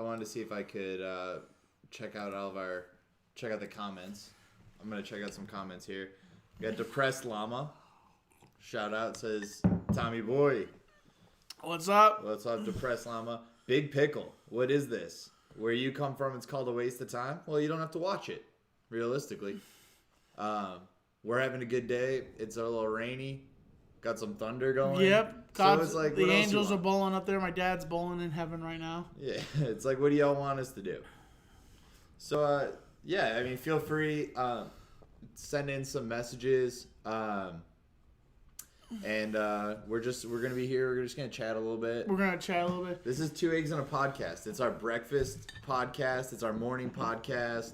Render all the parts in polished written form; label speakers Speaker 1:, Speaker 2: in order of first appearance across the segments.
Speaker 1: wanted to see if I could check out the comments. I'm gonna check out some comments here. We got Depressed Llama. Shout out, says Tommy Boy.
Speaker 2: What's up?
Speaker 1: What's up, Depressed Llama? Big Pickle. What is this? Where you come from, it's called a waste of time? Well, you don't have to watch it, realistically. We're having a good day. It's a little rainy. Got some thunder going.
Speaker 2: Yep.
Speaker 1: So it's like,
Speaker 2: the angels are bowling up there. My dad's bowling in heaven right now.
Speaker 1: Yeah, it's like, what do y'all want us to do? So, yeah, I mean, feel free. Send in some messages. And we're gonna be here. We're just gonna chat a little bit.
Speaker 2: We're gonna chat a little bit.
Speaker 1: This is 2 Eggs in a Podcast. It's our breakfast podcast. It's our morning podcast.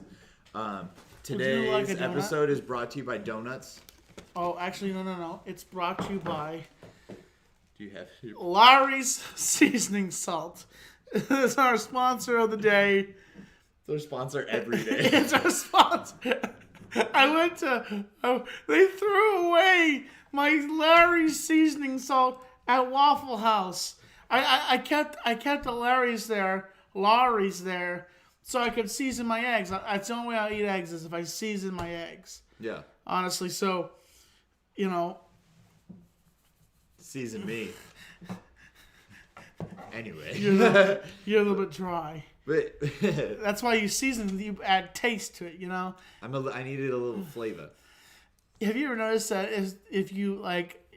Speaker 1: Today's episode is brought to you by donuts.
Speaker 2: Oh, actually, no. It's brought to you by
Speaker 1: Do you have
Speaker 2: Larry's Seasoning Salt. It's our sponsor of the day.
Speaker 1: It's our sponsor every day.
Speaker 2: It's our sponsor. They threw away my Larry's Seasoning Salt at Waffle House. I kept the Larry's there, so I could season my eggs. That's the only way I eat eggs is if I season my eggs.
Speaker 1: Yeah.
Speaker 2: Honestly, so, you know.
Speaker 1: Season me. Anyway.
Speaker 2: You're a little bit dry.
Speaker 1: But
Speaker 2: That's why you season. You add taste to it, you know.
Speaker 1: I needed a little flavor.
Speaker 2: Have you ever noticed that if you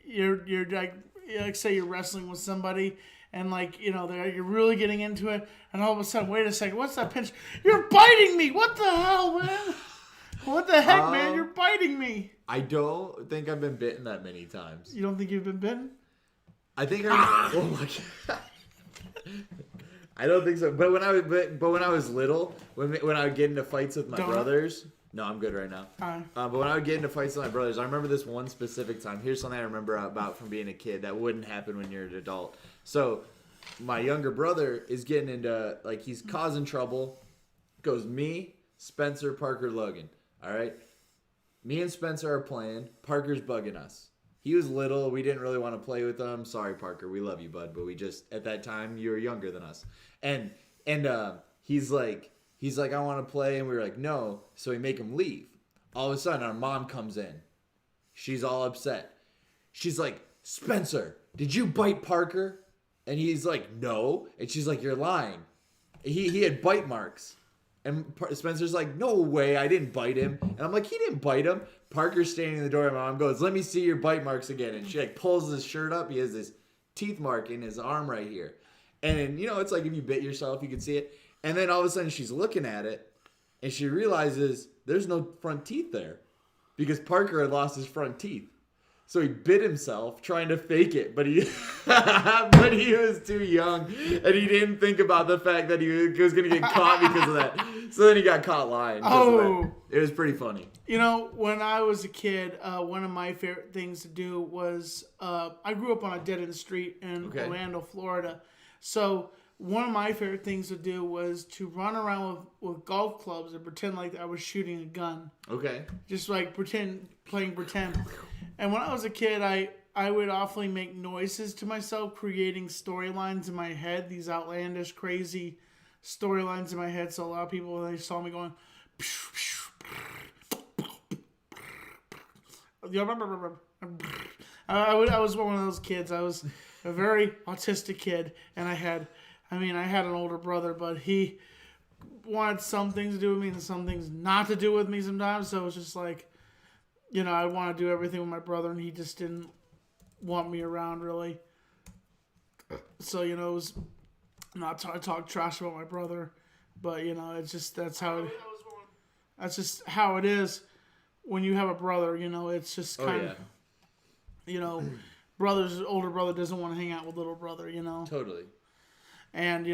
Speaker 2: you're like say you're wrestling with somebody and you're really getting into it and all of a sudden, wait a second, what's that pinch? You're biting me. What the hell, man? What the heck, man? You're biting me.
Speaker 1: I don't think I've been bitten that many times.
Speaker 2: You don't think you've been bitten?
Speaker 1: I think oh my god. I don't think so. But when I was little, when I would get into fights with my brothers, no, I'm good right now. But when I would get into fights with my brothers, I remember this one specific time. Here's something I remember about from being a kid that wouldn't happen when you're an adult. So my younger brother is getting into he's causing trouble. Goes me, Spencer, Parker, Logan. All right, me and Spencer are playing. Parker's bugging us. He was little. We didn't really want to play with him. Sorry, Parker. We love you, bud. But we just, at that time, you were younger than us. And he's like, I want to play. And we were like, no. So we make him leave. All of a sudden, our mom comes in. She's all upset. She's like, Spencer, did you bite Parker? And he's like, no. And she's like, you're lying. He had bite marks. And Spencer's like, no way, I didn't bite him. And I'm like, he didn't bite him. Parker's standing in the door, and my mom goes, let me see your bite marks again. And she pulls his shirt up. He has this teeth mark in his arm right here. And then, it's like if you bit yourself, you can see it. And then all of a sudden she's looking at it, and she realizes there's no front teeth there because Parker had lost his front teeth. So he bit himself trying to fake it, but he was too young, and he didn't think about the fact that he was going to get caught because of that. So then he got caught lying. Oh, it was pretty funny.
Speaker 2: When I was a kid, one of my favorite things to do was I grew up on a dead end street in Orlando, Florida. So one of my favorite things to do was to run around with golf clubs and pretend like I was shooting a gun.
Speaker 1: Okay.
Speaker 2: Just playing pretend. And when I was a kid, I would often make noises to myself, creating storylines in my head, these outlandish, crazy storylines in my head. So a lot of people, when they saw me going, I was one of those kids. I was a very autistic kid, and I had an older brother, but he wanted some things to do with me and some things not to do with me sometimes. So it was just like, I want to do everything with my brother, and he just didn't want me around, really. So, it was not to talk trash about my brother, but, it's just, that's how it is when you have a brother, it's just kind of, older brother doesn't want to hang out with little brother,
Speaker 1: Totally.
Speaker 2: And,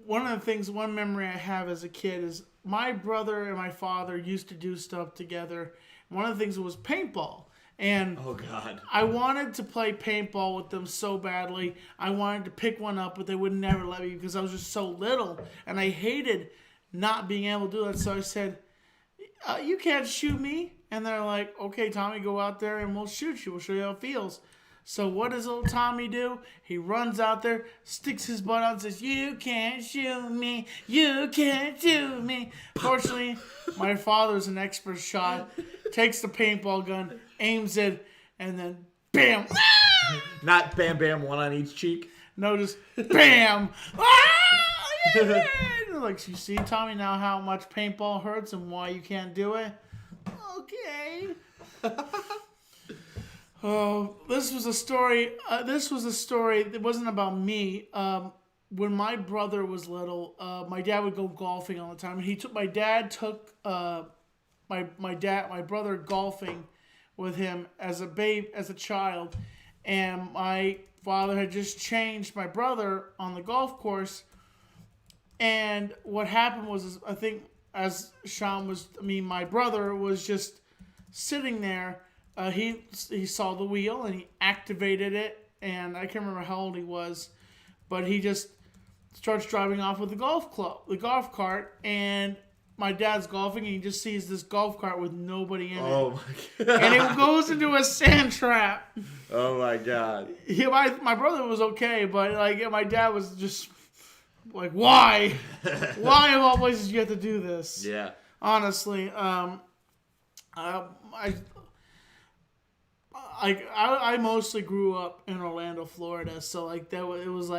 Speaker 2: one memory I have as a kid is my brother and my father used to do stuff together. One of the things was paintball. And
Speaker 1: oh God,
Speaker 2: I wanted to play paintball with them so badly. I wanted to pick one up, but they would never let me because I was just so little. And I hated not being able to do that. So I said, you can't shoot me. And they're like, okay, Tommy, go out there and we'll shoot you. We'll show you how it feels. So what does little Tommy do? He runs out there, sticks his butt out and says, "You can't shoot me. You can't shoot me." Fortunately, my father's an expert shot. Takes the paintball gun, aims it, and then bam.
Speaker 1: Not bam, bam, one on each cheek.
Speaker 2: No, just bam. Like, you see, Tommy, now how much paintball hurts and why you can't do it? Okay. Oh, this was a story. It wasn't about me. When my brother was little, my dad would go golfing all the time. My dad took my brother golfing with him as a child, and my father had just changed my brother on the golf course. And what happened was, I think, my brother was just sitting there. He saw the wheel and he activated it, and I can't remember how old he was, but he just starts driving off with the golf cart, and my dad's golfing, and he just sees this golf cart with nobody in it.
Speaker 1: Oh my god!
Speaker 2: And it goes into a sand trap.
Speaker 1: Oh my god!
Speaker 2: My brother was okay, but my dad was just like, why? Why of all places you have to do this?
Speaker 1: Yeah.
Speaker 2: Honestly, I mostly grew up in Orlando, Florida, so it was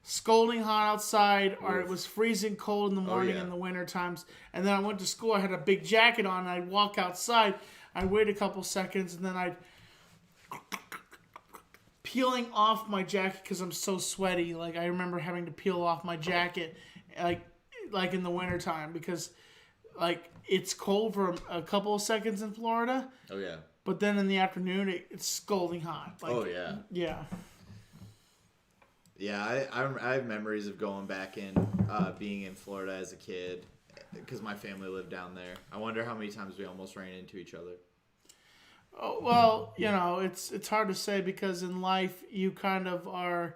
Speaker 2: scalding hot outside, or it was freezing cold in the morning in the winter times. And then I went to school. I had a big jacket on, and I'd walk outside. I'd wait a couple seconds, and then I'd peeling off my jacket because I'm so sweaty. I remember having to peel off my jacket, like in the winter time, because it's cold for a couple of seconds in Florida.
Speaker 1: Oh yeah.
Speaker 2: But then in the afternoon, it's scalding hot.
Speaker 1: Oh yeah.
Speaker 2: Yeah.
Speaker 1: Yeah, I have memories of going back in, being in Florida as a kid, because my family lived down there. I wonder how many times we almost ran into each other.
Speaker 2: Oh, well, it's hard to say, because in life you kind of are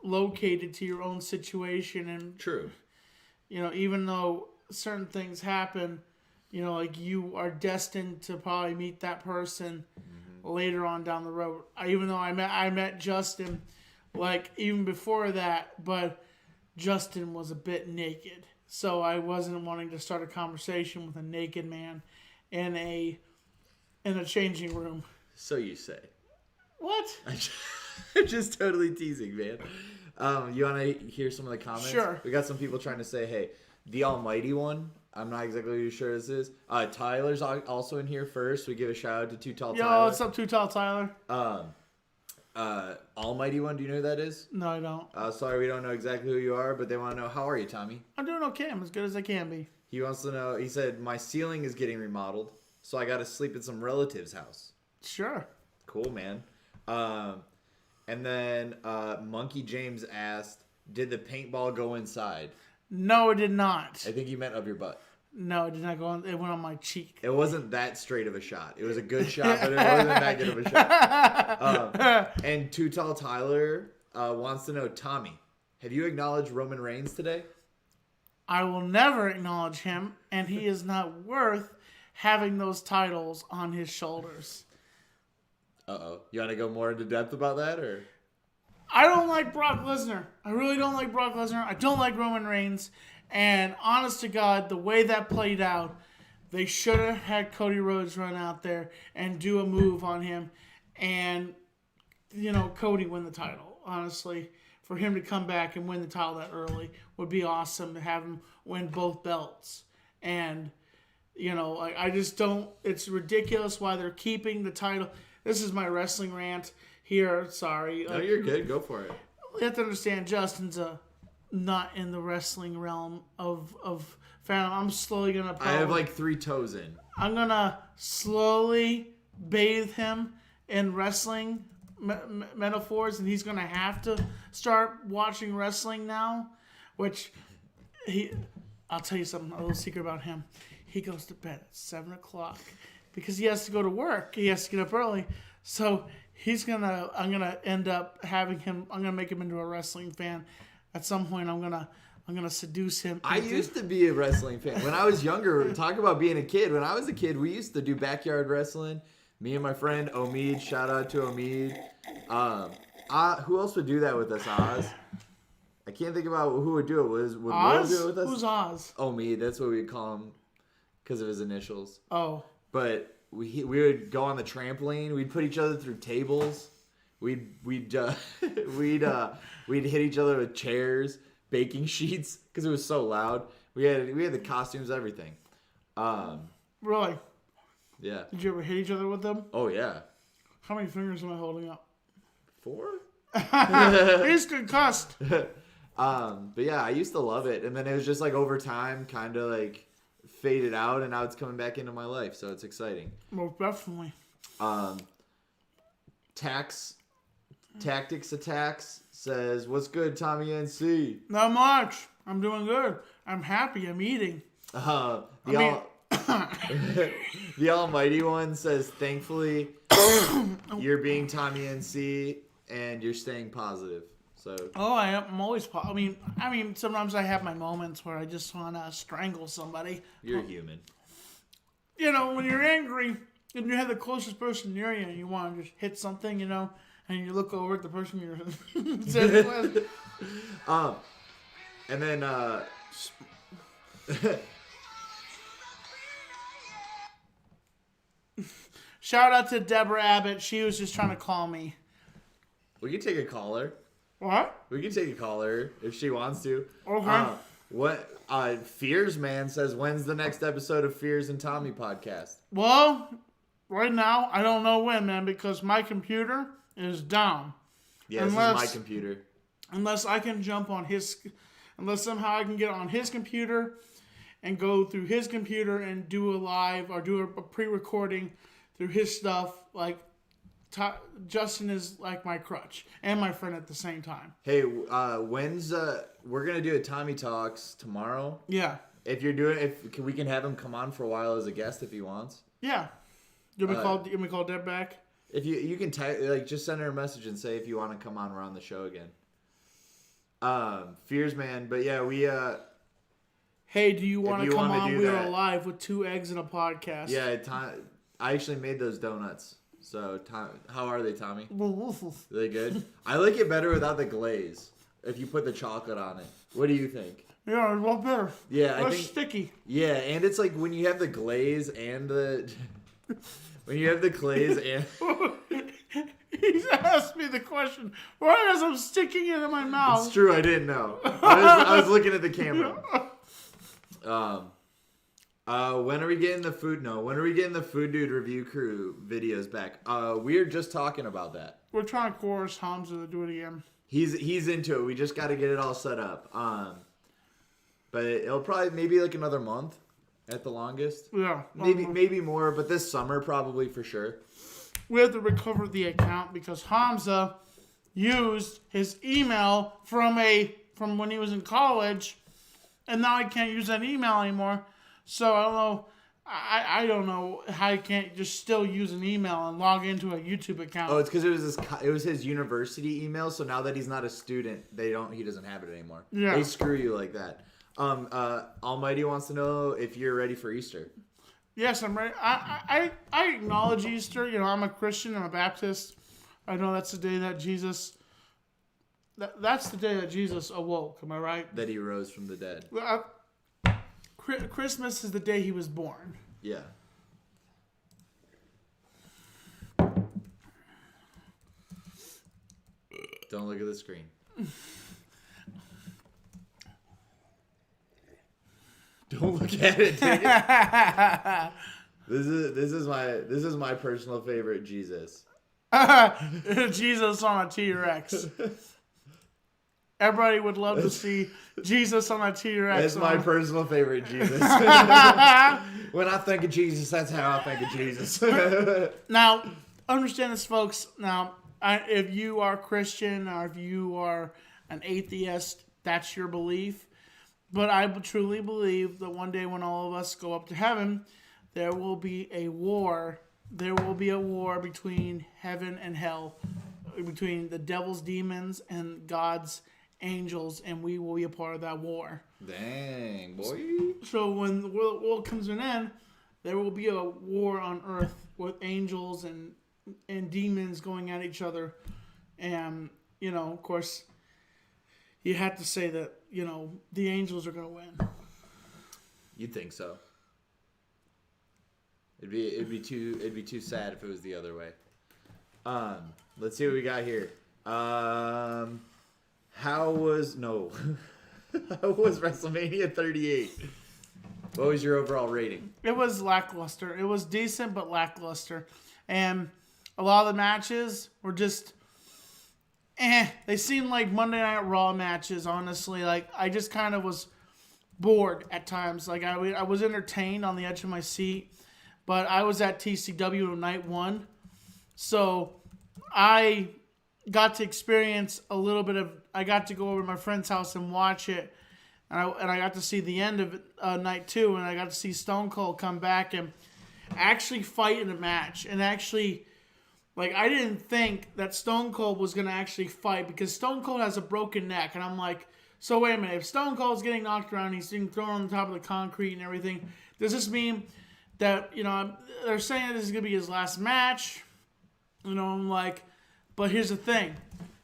Speaker 2: located to your own situation, and
Speaker 1: True.
Speaker 2: Even though certain things happen, you are destined to probably meet that person later on down the road. Even though I met Justin, even before that, but Justin was a bit naked, so I wasn't wanting to start a conversation with a naked man in a changing room.
Speaker 1: So you say.
Speaker 2: What?
Speaker 1: I'm just totally teasing, man. You want to hear some of the comments?
Speaker 2: Sure.
Speaker 1: We got some people trying to say, hey, the almighty one. I'm not exactly sure this is. Tyler's also in here first. We give a shout out to Too Tall Tyler.
Speaker 2: Yo, what's up, Too Tall Tyler?
Speaker 1: Almighty one, do you know who that is?
Speaker 2: No, I don't.
Speaker 1: Sorry, we don't know exactly who you are, but they want to know, how are you, Tommy?
Speaker 2: I'm doing okay. I'm as good as I can be.
Speaker 1: He wants to know, he said, my ceiling is getting remodeled, so I got to sleep at some relative's house.
Speaker 2: Sure.
Speaker 1: Cool, man. And then Monkey James asked, did the paintball go inside?
Speaker 2: No, it did not.
Speaker 1: I think he meant up your butt.
Speaker 2: No, it did not go on. It went on my cheek.
Speaker 1: It wasn't that straight of a shot. It was a good shot, but it wasn't that good of a shot. And Too Tall Tyler wants to know, Tommy, have you acknowledged Roman Reigns today?
Speaker 2: I will never acknowledge him, and he is not worth having those titles on his shoulders.
Speaker 1: Uh-oh. You want to go more into depth about that, or?
Speaker 2: I don't like Brock Lesnar. I really don't like Brock Lesnar. I don't like Roman Reigns. And honest to God, the way that played out, they should have had Cody Rhodes run out there and do a move on him, and Cody win the title. Honestly, for him to come back and win the title that early would be awesome, to have him win both belts. And I just don't. It's ridiculous why they're keeping the title. This is my wrestling rant here. Sorry.
Speaker 1: No, you're good. Go for it.
Speaker 2: You have to understand, Justin's not in the wrestling realm of fan. I'm slowly gonna.
Speaker 1: I have 3 toes in.
Speaker 2: I'm gonna slowly bathe him in wrestling metaphors, and he's gonna have to start watching wrestling now. Which I'll tell you something. A little secret about him. He goes to bed at 7:00 because he has to go to work. He has to get up early, so I'm gonna end up having him. I'm gonna make him into a wrestling fan. At some point, I'm gonna seduce him.
Speaker 1: I used to be a wrestling fan when I was younger. Talk about being a kid. When I was a kid, we used to do backyard wrestling. Me and my friend Omid. Shout out to Omid. Who else would do that with us, Oz? I can't think about who would do it. Would
Speaker 2: Oz?
Speaker 1: Will do it with us?
Speaker 2: Who's Oz?
Speaker 1: Omid. That's what we call him because of his initials.
Speaker 2: Oh.
Speaker 1: But we would go on the trampoline. We'd put each other through tables. We'd hit each other with chairs, baking sheets because it was so loud. We had the costumes, everything.
Speaker 2: Really?
Speaker 1: Yeah.
Speaker 2: Did you ever hit each other with them?
Speaker 1: Oh yeah.
Speaker 2: How many fingers am I holding up?
Speaker 1: 4?
Speaker 2: He's concussed.
Speaker 1: But yeah, I used to love it, and then it was just like over time, kind of like faded out, and now it's coming back into my life, so it's exciting.
Speaker 2: Most definitely.
Speaker 1: Tactics Attacks says, "What's good, Tommy NC?"
Speaker 2: Not much. I'm doing good. I'm happy. I'm eating.
Speaker 1: The Almighty One says, "Thankfully, you're being Tommy NC and you're staying positive." So.
Speaker 2: Oh, I'm always. I mean, sometimes I have my moments where I just want to strangle somebody.
Speaker 1: You're human.
Speaker 2: You know, when you're angry and you have the closest person near you, and you want to just hit something, you know, and you look over at the person you're sitting with.
Speaker 1: And then.
Speaker 2: Shout out to Deborah Abbott. She was just trying to call me.
Speaker 1: We can take a caller.
Speaker 2: What?
Speaker 1: We can take a caller if she wants to.
Speaker 2: Okay.
Speaker 1: Fears Man says, when's the next episode of Fears and Tommy podcast?
Speaker 2: Well, right now, I don't know when, man, because my computer is down.
Speaker 1: Yeah, this is my computer.
Speaker 2: Unless I can jump on unless somehow I can get on his computer and go through his computer and do a live or do a pre-recording through his stuff. Like, Justin is like my crutch and my friend at the same time.
Speaker 1: Hey, we're gonna do a Tommy Talks tomorrow.
Speaker 2: Yeah.
Speaker 1: If we can have him come on for a while as a guest if he wants.
Speaker 2: Yeah. You want me call Deb back?
Speaker 1: If you can just send her a message and say if you want to come on around the show again. Fears Man, but yeah, we
Speaker 2: Hey, do you want to come on? We
Speaker 1: that,
Speaker 2: are live with 2 eggs in a podcast.
Speaker 1: Yeah, I actually made those donuts. So, how are they, Tommy? Are they good? I like it better without the glaze. If you put the chocolate on it, what do you think?
Speaker 2: Yeah, it's a lot better.
Speaker 1: Yeah,
Speaker 2: I think sticky.
Speaker 1: Yeah, and it's like when you have the glaze and the He's
Speaker 2: asked me the question. Why is I'm sticking it in my mouth?
Speaker 1: It's true. I didn't know. I was looking at the camera. When are we getting the food? No, when are we getting the Food Dude Review Crew videos back? We're just talking about that.
Speaker 2: We're trying to coerce Hamza to do it again.
Speaker 1: He's into it. We just got to get it all set up. But it'll probably maybe like another month at the longest.
Speaker 2: Yeah.
Speaker 1: Maybe more, but this summer probably for sure.
Speaker 2: We have to recover the account because Hamza used his email from when he was in college, and now I can't use that email anymore. So I don't know. I don't know how you can't just still use an email and log into a YouTube account.
Speaker 1: Oh, it's because it was his university email. So now that he's not a student, he doesn't have it anymore.
Speaker 2: Yeah.
Speaker 1: They screw you like that. Almighty wants to know if you're ready for Easter.
Speaker 2: Yes, I'm ready. I acknowledge Easter. You know, I'm a Christian. I'm a Baptist. I know that's the day that Jesus. That's the day that Jesus awoke. Am I right?
Speaker 1: That he rose from the dead.
Speaker 2: Christmas is the day he was born.
Speaker 1: Yeah. Don't look at the screen. Don't look at it. This is my personal favorite Jesus.
Speaker 2: Jesus on a T-Rex. Everybody would love to see Jesus on a T-Rex.
Speaker 1: That's my personal favorite Jesus. When I think of Jesus, that's how I think of Jesus.
Speaker 2: Now, understand this, folks. Now, if you are Christian or if you are an atheist, that's your belief. But I truly believe that one day when all of us go up to heaven, there will be a war. There will be a war between heaven and hell, between the devil's demons and God's angels, and we will be a part of that war.
Speaker 1: Dang, boy.
Speaker 2: So when the world comes to an end, there will be a war on Earth with angels and demons going at each other. And, of course, you have to say that, the angels are going to win.
Speaker 1: You'd think so. It'd be too sad if it was the other way. Let's see what we got here. How was WrestleMania 38? What was your overall rating?
Speaker 2: It was lackluster. It was decent, but lackluster. And a lot of the matches were just, They seemed like Monday Night Raw matches, honestly. Like, I just kind of was bored at times. Like, I was entertained on the edge of my seat, but I was at TCW night one. So, I got to experience a little bit of, I got to go over to my friend's house and watch it. And I got to see the end of it, night two, and I got to see Stone Cold come back and actually fight in a match. And actually, like, I didn't think that Stone Cold was going to actually fight because Stone Cold has a broken neck. And I'm like, so wait a minute. If Stone Cold's getting knocked around, he's being thrown on the top of the concrete and everything, does this mean that, they're saying that this is going to be his last match? I'm like, but here's the thing.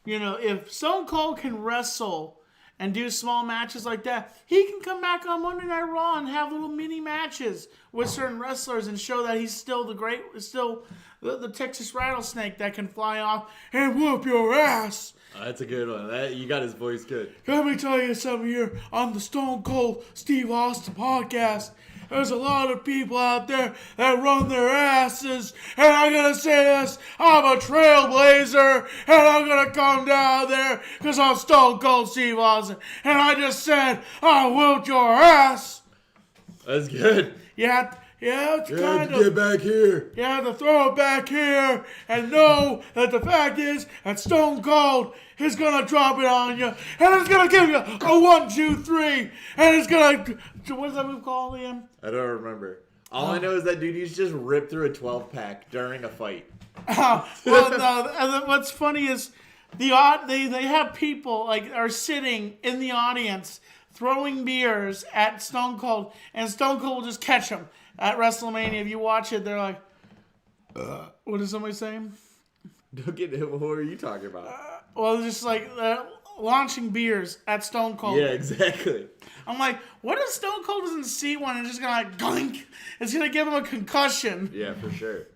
Speaker 2: If Stone Cold can wrestle and do small matches like that, he can come back on Monday Night Raw and have little mini matches with certain wrestlers and show that he's still the Texas Rattlesnake that can fly off and whoop your ass.
Speaker 1: Oh, that's a good one. You got his voice good.
Speaker 2: Let me tell you something here on the Stone Cold Steve Austin podcast. There's a lot of people out there that run their asses. And I'm going to say this. I'm a trailblazer. And I'm going to come down there because I'm Stone Cold Steve Austin. And I just said, I whooped your ass.
Speaker 1: That's good.
Speaker 2: Yeah, it's kind of.
Speaker 1: Get back here.
Speaker 2: You have to throw it back here and know that the fact is that Stone Cold is going to drop it on you. And it's going to give you a 1, 2, 3. And it's going to... What is that move called again?
Speaker 1: I don't remember. All I know is that dude used to just rip through a 12-pack during a fight.
Speaker 2: Well, no. And what's funny is they have people like are sitting in the audience throwing beers at Stone Cold, and Stone Cold will just catch them at WrestleMania. If you watch it, they're like, what is somebody saying?
Speaker 1: Don't get it. What are you talking about?
Speaker 2: Well, it's just like launching beers at Stone Cold.
Speaker 1: Yeah, exactly.
Speaker 2: I'm like, what if Stone Cold doesn't see one and just gonna like gunk? It's gonna give him a concussion.
Speaker 1: Yeah, for sure.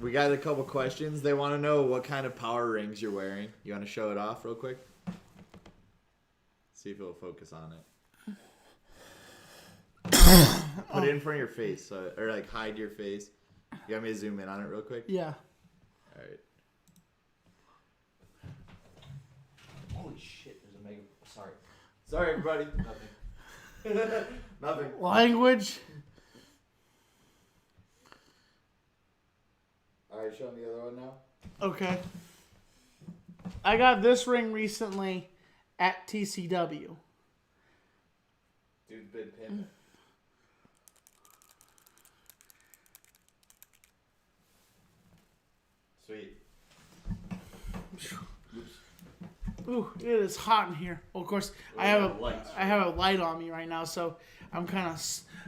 Speaker 1: We got a couple questions. They want to know what kind of power rings you're wearing. You want to show it off real quick? See if it'll focus on it. Put it in front of your face, or like hide your face. You want me to zoom in on it real quick?
Speaker 2: Yeah.
Speaker 1: All right. Holy shit! There's a mega. Sorry, everybody. Nothing. Nothing.
Speaker 2: Language.
Speaker 1: All right, show me the other one now.
Speaker 2: Okay. I got this ring recently at TCW.
Speaker 1: Dude's been pimping. Sweet.
Speaker 2: Ooh, it is hot in here. Well, of course, I have a light on me right now, so I'm kind of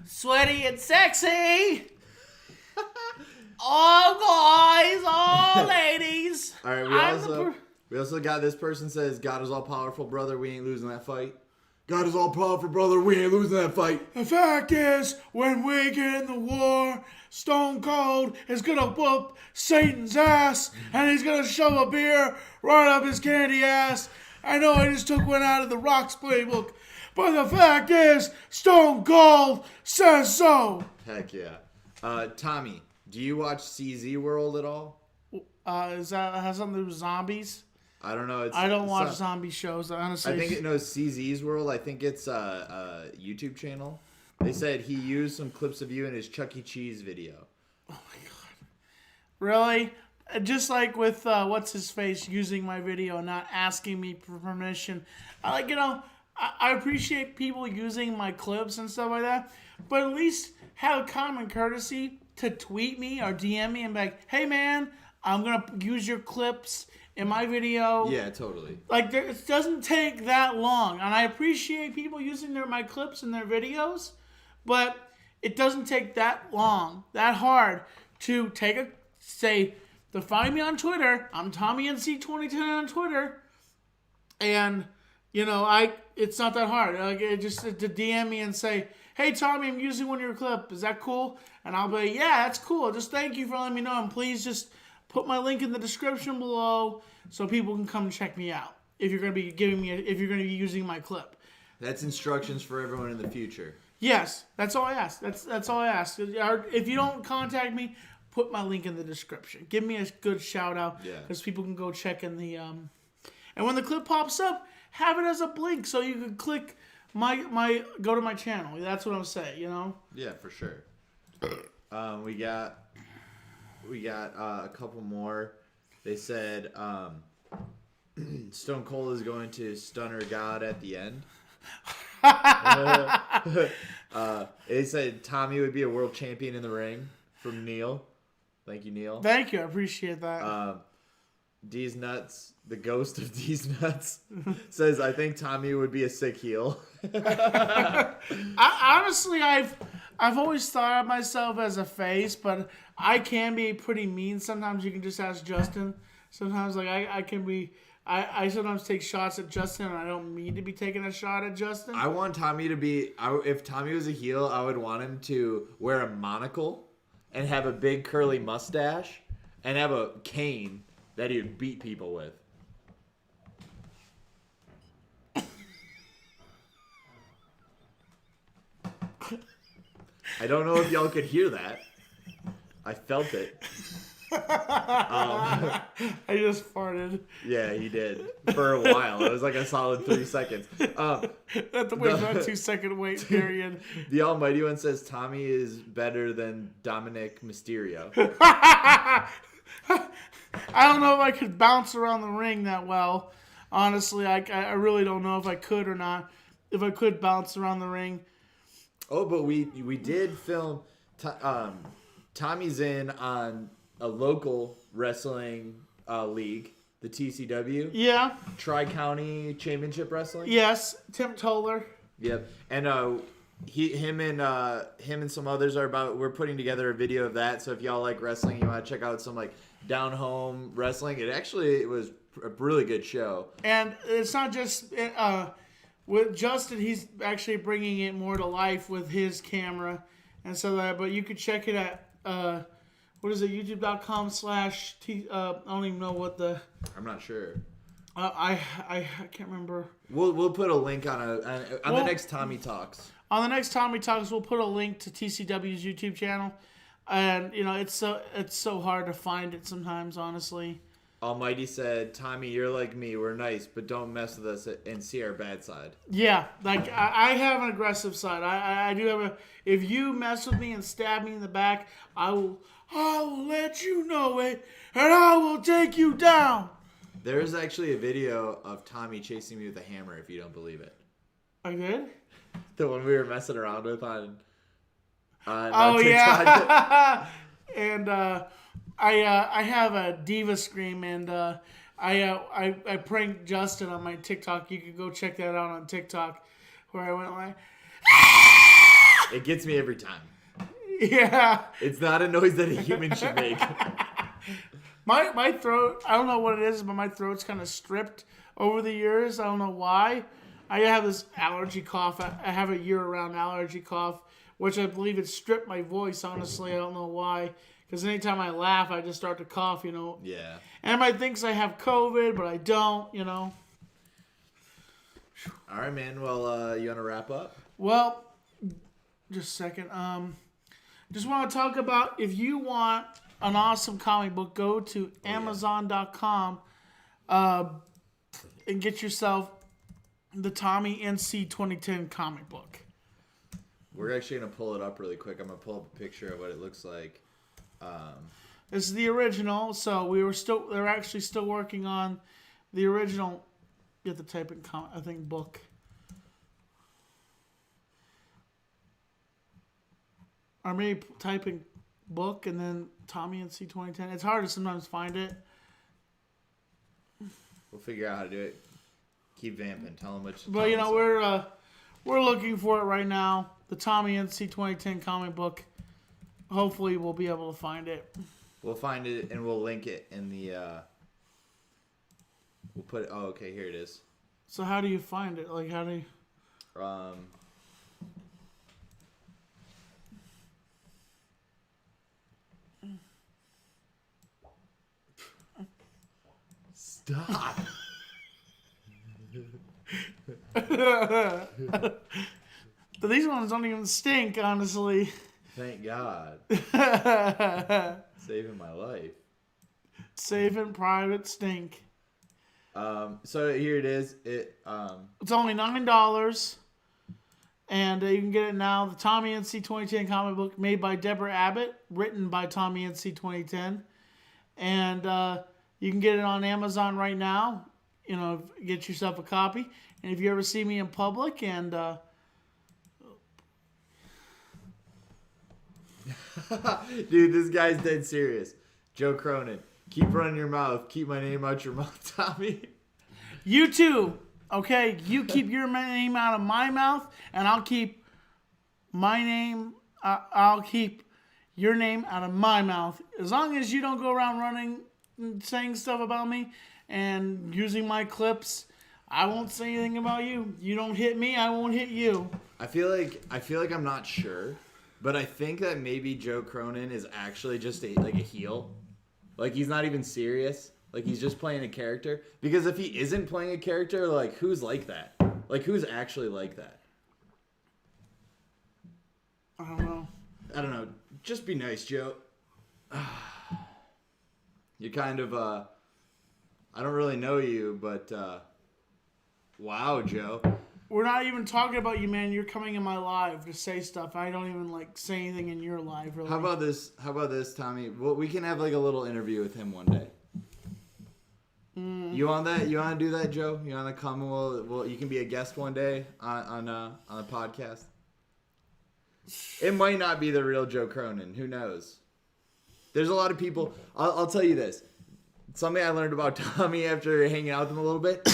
Speaker 2: sweaty and sexy. All guys, all ladies.
Speaker 1: All right, we also got this person says, God is all powerful, brother. We ain't losing that fight. God is all powerful, brother. We ain't losing that fight.
Speaker 2: The fact is, when we get in the war, Stone Cold is going to whoop Satan's ass, and he's going to shove a beer right up his candy ass. I know I just took one out of the Rock's playbook, but the fact is, Stone Cold says so.
Speaker 1: Heck yeah. Tommy, do you watch CZ World at all?
Speaker 2: Has something to do with zombies?
Speaker 1: I don't know.
Speaker 2: I don't watch zombie shows, honestly.
Speaker 1: I think it knows CZ's World. I think it's a YouTube channel. They said he used some clips of you in his Chuck E. Cheese video.
Speaker 2: Oh my god. Really? Just like with what's his face using my video and not asking me for permission. I appreciate people using my clips and stuff like that, but at least have common courtesy to tweet me or DM me and be like, hey man, I'm gonna use your clips in my video.
Speaker 1: Yeah, totally.
Speaker 2: Like, it doesn't take that long. And I appreciate people using my clips in their videos. But it doesn't take that long, that hard to to find me on Twitter. I'm TommyNC2010 on Twitter. And, it's not that hard. Like, just to DM me and say, hey, Tommy, I'm using one of your clips. Is that cool? And I'll be, yeah, that's cool. Just thank you for letting me know. And please just put my link in the description below so people can come check me out if you're going to be using my clip.
Speaker 1: That's instructions for everyone in the future.
Speaker 2: Yes, that's all I ask. That's all I ask. If you don't contact me, put my link in the description. Give me a good shout out because people can go check in the and when the clip pops up, have it as a link so you can click go to my channel. That's what I'm saying.
Speaker 1: Yeah, for sure. We got a couple more. They said Stone Cold is going to Stunner God at the end. They said Tommy would be a world champion in the ring from Neil. Thank you, Neil.
Speaker 2: Thank you. I appreciate that.
Speaker 1: D's Nuts, the ghost of D's Nuts, says, I think Tommy would be a sick heel.
Speaker 2: Honestly, I've always thought of myself as a face, but I can be pretty mean. Sometimes you can just ask Justin. Sometimes I can be... I sometimes take shots at Justin, and I don't mean to be taking a shot at Justin.
Speaker 1: I want Tommy to be... if Tommy was a heel, I would want him to wear a monocle and have a big curly mustache and have a cane that he would beat people with. I don't know if y'all could hear that. I felt it.
Speaker 2: I just farted.
Speaker 1: Yeah, he did. For a while. It was like a solid 3 seconds.
Speaker 2: That's wait, not 2 second wait period.
Speaker 1: The Almighty One says Tommy is better than Dominic Mysterio.
Speaker 2: I don't know if I could bounce around the ring that well. Honestly, I really don't know if I could or not. If I could bounce around the ring.
Speaker 1: Oh, but we did film. Tommy's in on a local wrestling league, the TCW.
Speaker 2: Yeah.
Speaker 1: Tri-County Championship Wrestling.
Speaker 2: Yes, Tim Toller.
Speaker 1: Yep, and him and some others we're putting together a video of that. So if y'all like wrestling, you want to check out some like down home wrestling. It was a really good show. And
Speaker 2: it's not just with Justin. He's actually bringing it more to life with his camera and so that. But you could check it at what is it? YouTube.com/ I don't even know what the.
Speaker 1: I'm not sure.
Speaker 2: I can't remember.
Speaker 1: We'll put a link on the next Tommy Talks.
Speaker 2: On the next Tommy Talks, we'll put a link to TCW's YouTube channel, and it's so hard to find it sometimes. Honestly,
Speaker 1: Almighty said, "Tommy, you're like me. We're nice, but don't mess with us and see our bad side."
Speaker 2: Yeah, like I have an aggressive side. I do have a. If you mess with me and stab me in the back, I will let you know it, and I will take you down.
Speaker 1: There is actually a video of Tommy chasing me with a hammer, if you don't believe it.
Speaker 2: I did?
Speaker 1: The one we were messing around with on
Speaker 2: oh,
Speaker 1: TikTok.
Speaker 2: yeah. And I have a diva scream, and I pranked Justin on my TikTok. You can go check that out on TikTok, where I went like...
Speaker 1: It gets me every time.
Speaker 2: Yeah.
Speaker 1: It's not a noise that a human should make.
Speaker 2: My throat, I don't know what it is, but my throat's kind of stripped over the years. I don't know why. I have this allergy cough. I have a year-round allergy cough, which I believe it stripped my voice, honestly. I don't know why. Because anytime I laugh, I just start to cough,
Speaker 1: Yeah.
Speaker 2: And everybody thinks I have COVID, but I don't,
Speaker 1: All right, man. Well, you want to wrap up?
Speaker 2: Well, just a second. Just want to talk about, if you want an awesome comic book, go to Amazon.com and get yourself the Tommy NC 2010 comic book.
Speaker 1: We're actually going to pull it up really quick. I'm going to pull up a picture of what it looks like.
Speaker 2: This is the original, so they're actually still working on the original. You have to type in, book. Or maybe typing book and then Tommy NC 2010. It's hard to sometimes find it.
Speaker 1: We'll figure out how to do it. Keep vamping. Tell them what.
Speaker 2: But we're looking for it right now. the Tommy NC 2010 comic book. Hopefully, we'll be able to find it.
Speaker 1: We'll find it and we'll link it in the. We'll put it. Oh, okay. Here it is.
Speaker 2: So how do you find it? Like, how do you...
Speaker 1: Stop.
Speaker 2: These ones don't even stink, honestly.
Speaker 1: Thank God. Saving my life.
Speaker 2: Saving private stink.
Speaker 1: So here it is.
Speaker 2: It's only $9, and you can get it now. The Tommy NC 2010 comic book, made by Deborah Abbott, written by Tommy NC 2010, and you can get it on Amazon right now. You know, get yourself a copy. And if you ever see me in public, and
Speaker 1: dude, this guy's dead serious. Joe Cronin, keep running your mouth. Keep my name out your mouth, Tommy.
Speaker 2: You too. Okay, you keep your name out of my mouth, and I'll keep my name. I'll keep your name out of my mouth. As long as you don't go around running, and saying stuff about me, and using my clips, I won't say anything about you. You don't hit me, I won't hit you.
Speaker 1: I feel like I'm not sure, but I think that maybe Joe Cronin is actually just a heel. Like, he's not even serious. Like, he's just playing a character. Because if he isn't playing a character, like, who's like that? Like, who's actually like that?
Speaker 2: I don't know.
Speaker 1: Just be nice, Joe. You're kind of, I don't really know you, but, wow, Joe.
Speaker 2: We're not even talking about you, man. You're coming in my live to say stuff. I don't even, say anything in your live, really.
Speaker 1: How about this, Tommy? Well, we can have, a little interview with him one day. You on that? You want to do that, Joe? You want to come? Well, you can be a guest one day on the podcast. It might not be the real Joe Cronin. Who knows? There's a lot of people. I'll tell you this. Something I learned about Tommy after hanging out with him a little bit.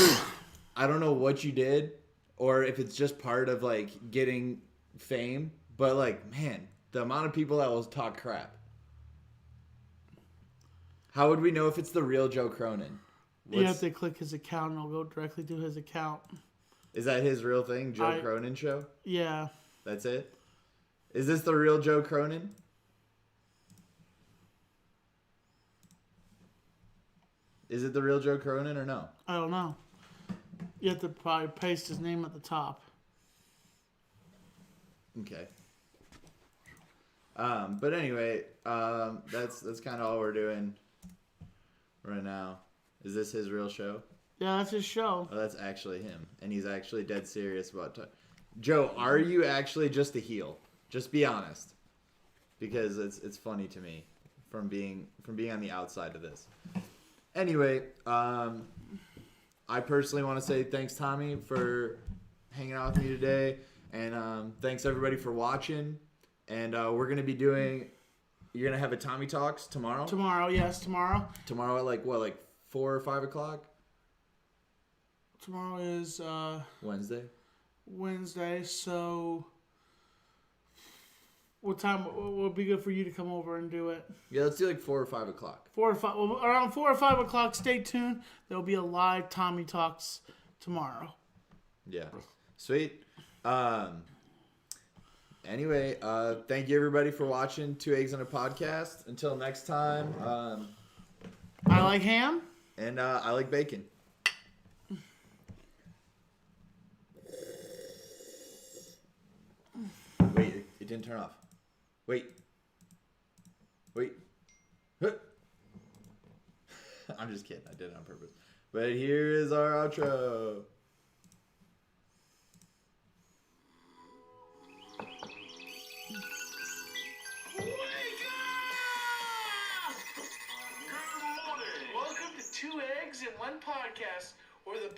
Speaker 1: I don't know what you did, or if it's just part of getting fame. But man, the amount of people that will talk crap. How would we know if it's the real Joe Cronin?
Speaker 2: You have to click his account, and it'll go directly to his account.
Speaker 1: Is that his real thing, Joe Cronin Show?
Speaker 2: Yeah.
Speaker 1: That's it? Is this the real Joe Cronin? Is it the real Joe Cronin or no?
Speaker 2: I don't know. You have to probably paste his name at the top.
Speaker 1: Okay. But anyway, that's kind of all we're doing right now. Is this his real show?
Speaker 2: Yeah, that's his show.
Speaker 1: Oh, that's actually him, and he's actually dead serious about Joe, are you actually just a heel? Just be honest, because it's funny to me from being on the outside of this. Anyway, I personally want to say thanks, Tommy, for hanging out with me today, and thanks everybody for watching. And we're gonna be doing. You're gonna have a Tommy Talks tomorrow.
Speaker 2: Tomorrow, yes, tomorrow.
Speaker 1: Tomorrow at 4 or 5 o'clock.
Speaker 2: Tomorrow is
Speaker 1: Wednesday.
Speaker 2: Wednesday, so what time would be good for you to come over and do it?
Speaker 1: Yeah, let's do 4 or 5 o'clock.
Speaker 2: 4 or 5. Well, around 4 or 5 o'clock. Stay tuned. There'll be a live Tommy Talks tomorrow.
Speaker 1: Yeah, sweet. Anyway, thank you everybody for watching 2 Eggs on a Podcast. Until next time.
Speaker 2: I like ham.
Speaker 1: And I like bacon. Wait, it didn't turn off. Wait. Huh. I'm just kidding. I did it on purpose. But here is our outro.
Speaker 2: Welcome to 2 Eggs in 1 Podcast, where the